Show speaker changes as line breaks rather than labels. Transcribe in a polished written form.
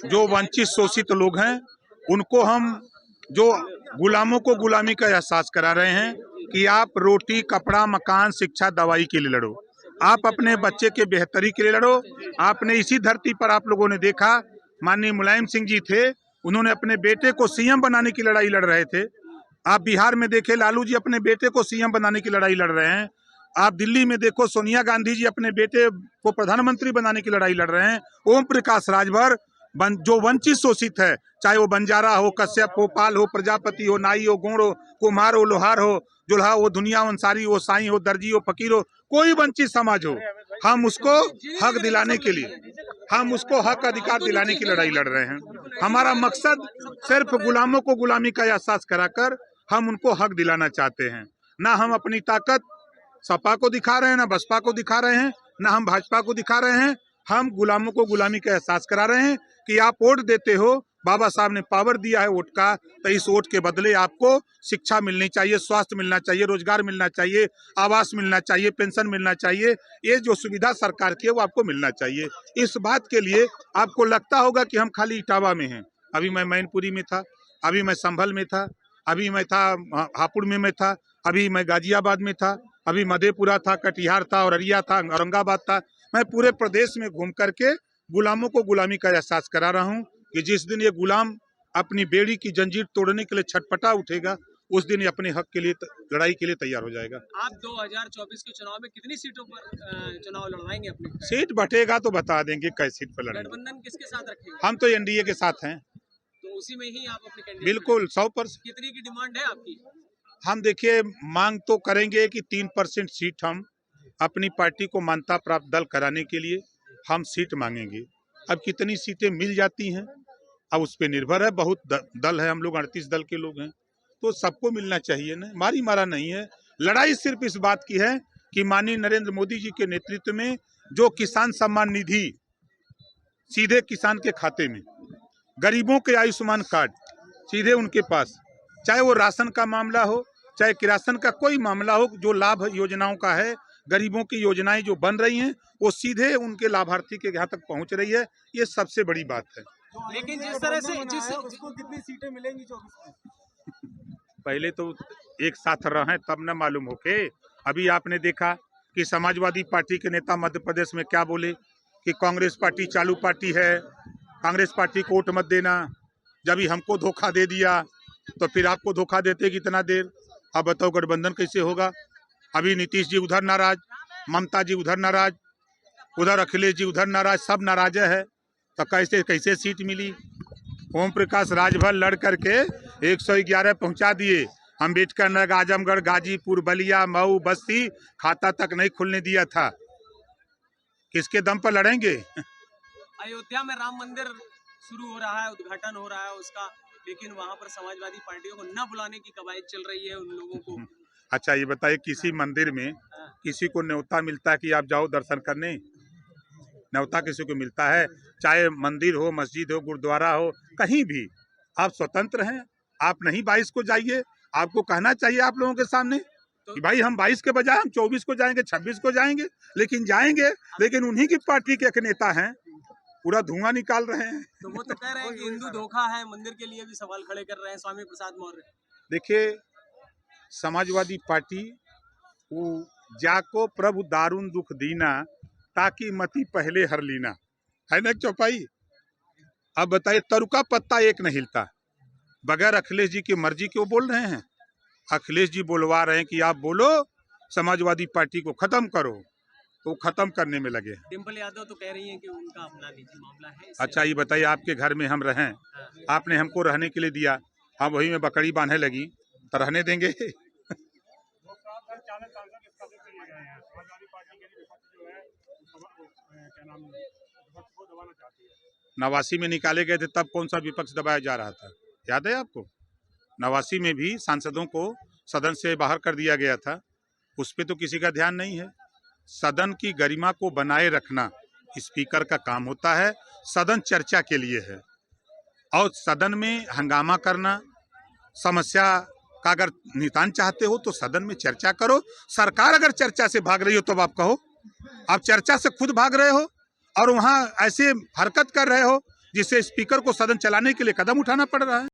जो वंचित शोषित लोग हैं उनको हम जो गुलामों को गुलामी का एहसास करा रहे हैं कि आप रोटी, कपड़ा, मकान, शिक्षा, दवाई के लिए लड़ो, आप अपने बच्चे के बेहतरी के लिए लड़ो। आपने इसी धरती पर आप लोगों ने देखा, माननीय मुलायम सिंह जी थे, उन्होंने अपने बेटे को सीएम बनाने की लड़ाई लड़ रहे थे। आप बिहार में देखे, लालू जी अपने बेटे को सीएम बनाने की लड़ाई लड़ रहे हैं। आप दिल्ली में देखो, सोनिया गांधी जी अपने बेटे को प्रधानमंत्री बनाने की लड़ाई लड़ रहे हैं। ओम प्रकाश राजभर जो वंचित शोषित है, चाहे वो बंजारा हो, कश्यप हो, पाल हो, प्रजापति हो, नाई हो, गोंड हो, कुम्हार हो, लोहार हो, जुल्हा हो, दुनिया अंसारी हो, साईं हो, दर्जी हो, फकीर हो, कोई वंचित समाज हो, हम उसको हक दिलाने के लिए, हम उसको हक अधिकार दिलाने की लड़ाई लड़ रहे हैं। हमारा मकसद सिर्फ गुलामों को गुलामी का एहसास कराकर हम उनको हक दिलाना चाहते हैं। ना हम अपनी ताकत सपा को दिखा रहे हैं, ना बसपा को दिखा रहे हैं, ना हम भाजपा को दिखा रहे हैं। हम गुलामों को गुलामी का एहसास करा रहे हैं कि आप वोट देते हो, बाबा साहब ने पावर दिया है वोट का, तो इस वोट के बदले आपको शिक्षा मिलनी चाहिए, स्वास्थ्य मिलना चाहिए, रोजगार मिलना चाहिए, आवास मिलना चाहिए, पेंशन मिलना चाहिए। ये जो सुविधा सरकार की है वो आपको मिलना चाहिए। इस बात के लिए आपको लगता होगा कि हम खाली इटावा में हैं। अभी मैं मैनपुरी में था, अभी मैं संभल में था, अभी मैं था हापुड़ में था, अभी मैं गाजियाबाद में था, अभी मधेपुरा था, कटिहार था, औरैया था, औरंगाबाद था। मैं पूरे प्रदेश में घूम करके गुलामों को गुलामी का एहसास करा रहा हूँ कि जिस दिन ये गुलाम अपनी बेड़ी की जंजीर तोड़ने के लिए छटपटा उठेगा, उस दिन ये अपने हक के लिए लड़ाई के लिए तैयार हो जाएगा।
आप 2024 के चुनाव में कितनी सीटों पर चुनाव लड़वाएंगे अपने?
सीट बटेगा तो बता देंगे कैसी सीट पर लड़ेंगे।
गठबंधन किसके साथ रखेंगे?
हम तो एनडीए के साथ हैं।
तो उसी में ही आप अपने कैंडिडेट?
बिल्कुल 100%।
कितनी की डिमांड है आपकी?
हम देखिए मांग तो करेंगे कि 3% सीट हम अपनी पार्टी को मान्यता प्राप्त दल कराने के लिए हम सीट मांगेंगे। अब कितनी सीटें मिल जाती हैं अब उस पर निर्भर है। बहुत दल है, हम लोग 38 दल के लोग हैं, तो सबको मिलना चाहिए ना, मारी मारा नहीं है। लड़ाई सिर्फ इस बात की है कि माननीय नरेंद्र मोदी जी के नेतृत्व में जो किसान सम्मान निधि सीधे किसान के खाते में, गरीबों के आयुष्मान कार्ड सीधे उनके पास, चाहे वो राशन का मामला हो, चाहे किरासन का कोई मामला हो, जो लाभ योजनाओं का है, गरीबों की योजनाएं जो बन रही हैं वो सीधे उनके लाभार्थी के यहाँ तक पहुँच रही है। ये सबसे बड़ी बात है।
लेकिन जिस तरह से उसको कितनी सीटें मिलेंगी 24 में?
पहले तो एक साथ रहें तब न मालूम हो के। अभी आपने देखा कि समाजवादी पार्टी के नेता मध्य प्रदेश में क्या बोले कि कांग्रेस पार्टी चालू पार्टी है, कांग्रेस पार्टी को वोट मत देना। जब ही हमको धोखा दे दिया तो फिर आपको धोखा देते कितना देर। अब बताओ गठबंधन कैसे होगा। अभी नीतीश जी उधर नाराज, ममता जी उधर नाराज, उधर अखिलेश जी उधर नाराज, सब नाराज है, तो कैसे कैसे सीट मिली। ओम प्रकाश राजभर लड़ करके 111 पहुंचा दिए। अम्बेडकर नगर, आजमगढ़, गाजीपुर, बलिया, मऊ, बस्ती खाता तक नहीं खुलने दिया था। किसके दम पर लड़ेंगे।
अयोध्या में राम मंदिर शुरू हो रहा है, उद्घाटन हो रहा है उसका, लेकिन वहां पर समाजवादी पार्टियों को न बुलाने की कवायद चल रही है उन लोगों को।
अच्छा ये बताइए, किसी मंदिर में किसी को न्योता मिलता है कि आप जाओ दर्शन करने? न्योता किसी को मिलता है? चाहे मंदिर हो, मस्जिद हो, गुरुद्वारा हो, कहीं भी आप स्वतंत्र हैं। आप नहीं 22 को जाइए, आपको कहना चाहिए आप लोगों के सामने कि भाई हम 22 के बजाय हम 24 को जाएंगे, 26 को जाएंगे, लेकिन जाएंगे। लेकिन उन्हीं की पार्टी के एक नेता हैं पूरा धुआं निकाल रहे हैं।
तो वो तो कह रहे हैं कि हिंदू धोखा है, मंदिर के लिए भी सवाल खड़े कर रहे हैं स्वामी प्रसाद मौर्य।
देखिए समाजवादी पार्टी वो जाको प्रभु दारुण दुख दीना, ताकि मती पहले हर लीना, है ना चौपाई। अब बताइए तरुका पत्ता एक नहीं हिलता बगैर अखिलेश जी की मर्जी के। वो बोल रहे हैं, अखिलेश जी बोलवा रहे हैं कि आप बोलो समाजवादी पार्टी को खत्म करो, तो खत्म करने में लगे।
डिम्पल यादव तो कह रही हैं कि उनका अपना निजी मामला है।
अच्छा ये बताइए, आपके घर में हम रहें, आपने हमको रहने के लिए दिया, हम वही में बकरी बांधने लगी, तो रहने देंगे? नवासी में निकाले गए थे, तब कौन सा विपक्ष दबाया जा रहा था, याद है आपको? नवासी में भी सांसदों को सदन से बाहर कर दिया गया था, उस पर तो किसी का ध्यान नहीं है। सदन की गरिमा को बनाए रखना स्पीकर का काम होता है। सदन चर्चा के लिए है, और सदन में हंगामा करना, समस्या का अगर निदान चाहते हो तो सदन में चर्चा करो। सरकार अगर चर्चा से भाग रही हो तो आप कहो, आप चर्चा से खुद भाग रहे हो और वहाँ ऐसे हरकत कर रहे हो जिससे स्पीकर को सदन चलाने के लिए कदम उठाना पड़ रहा है।